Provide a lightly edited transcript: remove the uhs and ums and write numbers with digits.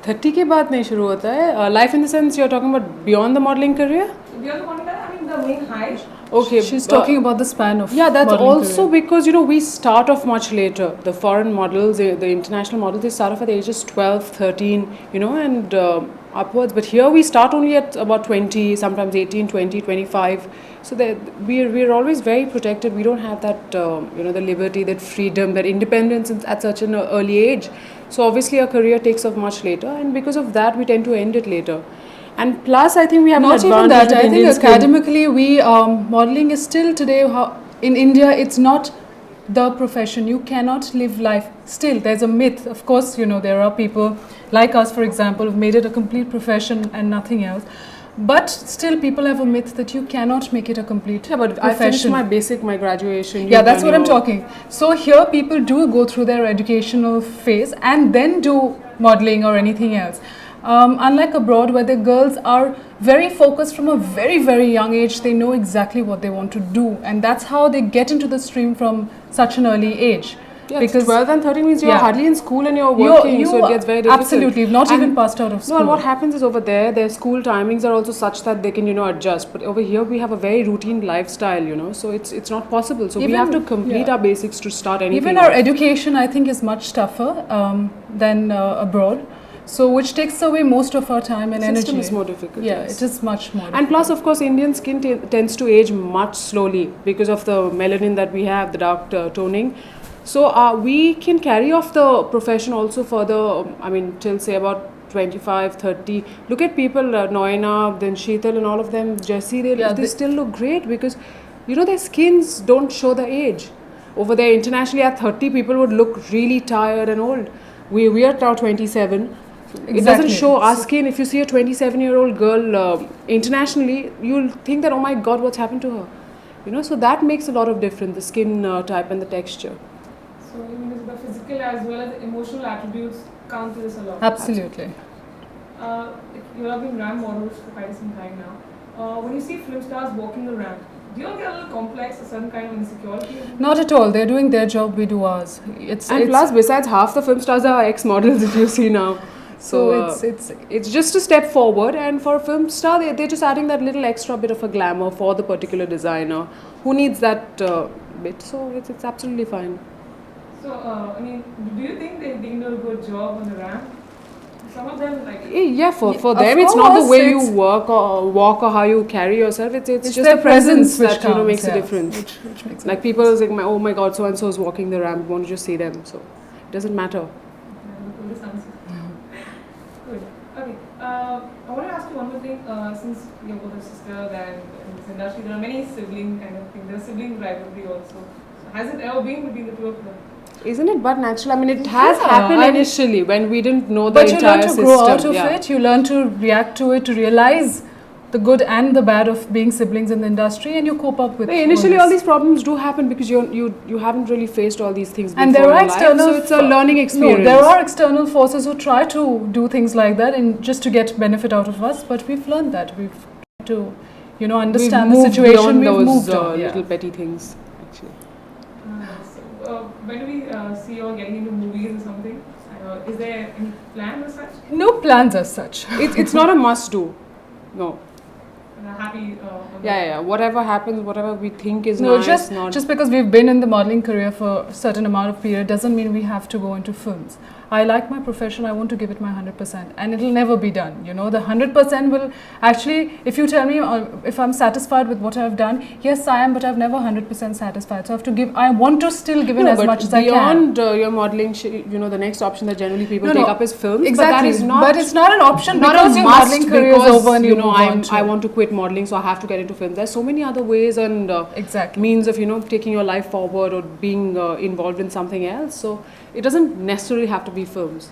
30 के बाद नहीं शुरू होता है. Life in the sense you're talking about beyond the modeling career? Beyond the modeling career, I mean the main height. Okay. She's talking about the span of that's also career. because, we start off much later. The foreign models, the international models, they start off at the ages 12, 13, and upwards. But here we start only at about 20, sometimes 18, 20, 25. So we're always very protected. We don't have that, the liberty, that freedom, that independence at such an early age. So obviously our career takes off much later, and because of that we tend to end it later. And plus, I think we have not an even that. advantage. I think academically, modeling is still today in India. It's not the profession. You cannot live life. Still, there's a myth. Of course, there are people like us, for example, who've made it a complete profession and nothing else. But still, people have a myth that you cannot make it a complete profession. I finished my graduation. Yeah, that's what I'm talking. So here, people do go through their educational phase and then do modeling or anything else. Unlike abroad, where the girls are very focused from a very, very young age, they know exactly what they want to do, and that's how they get into the stream from such an early age. Yeah, because 12 and 13 means you're hardly in school and you're working, so it gets very difficult. Absolutely, not even passed out of school. No, and what happens is over there, their school timings are also such that they can, adjust. But over here, we have a very routine lifestyle, so it's not possible. So we have to complete our basics to start anything. Even our education, I think, is much tougher than abroad. So which takes away most of our time and energy. System is more difficult. Yeah, it is much more difficult. And plus, of course, Indian skin tends to age much slowly because of the melanin that we have, the dark toning. So we can carry off the profession also further, till say about 25, 30. Look at people, Noina, then Sheetal and all of them, Jessie, they still look great because, their skins don't show the age. Over there, internationally at 30, people would look really tired and old. We are now 27. Exactly. It doesn't show our skin. If you see a 27-year-old girl internationally, you'll think that, oh my God, what's happened to her? So that makes a lot of difference, the skin type and the texture. So the physical as well as the emotional attributes count to this a lot. Absolutely. You have been ramp models for quite some time now. When you see film stars walking the ramp, do you all get a little complex, a certain kind of insecurity? Not at all. They're doing their job, we do ours. Plus, besides, half the film stars are ex-models, if you see now. So it's just a step forward, and for a film star, they're just adding that little extra bit of a glamour for the particular designer who needs that bit. So it's absolutely fine. So, do you think they do a good job on the ramp? Some of them for them it's not the way you walk or how you carry yourself. It's just the presence that counts, makes a difference. Which makes like people are saying, oh my God, so and so is walking the ramp. Want to just see them? So it doesn't matter. Good. Okay. I want to ask you one more thing. Since you're both a sister, then in this industry there are many sibling kind of things. There's sibling rivalry also. So has it ever been between the two of them? Isn't it but natural? It has happened initially when we didn't know the entire system. But you learn to grow out of it. You learn to react to it, to realize the good and the bad of being siblings in the industry, and you cope up with it. Initially, all these problems do happen because you haven't really faced all these things before. And there are external, so it's a learning experience. No, there are external forces who try to do things like that, and just to get benefit out of us. But we've learned that we've tried to, understand the situation. We've moved on those little petty things. When do we see you all getting into movies or something? Is there any plan as such? No plans as such. It's not a must do. No. Happy. Whatever happens, whatever we think is nice. Just because we've been in the modeling career for a certain amount of period doesn't mean we have to go into films. I like my profession. I want to give it my 100%, and it'll never be done. The 100% will actually. If you tell me if I'm satisfied with what I've done, yes, I am, but I've never 100% satisfied. So I have to give. I want to still give in as much as I can. Beyond your modeling, the next option that generally people take up is films. Exactly, but it's not an option not because a your must modeling career is over and I want to quit modeling, so I have to get into film. There's so many other ways and means of taking your life forward or being involved in something else. So it doesn't necessarily have to be films.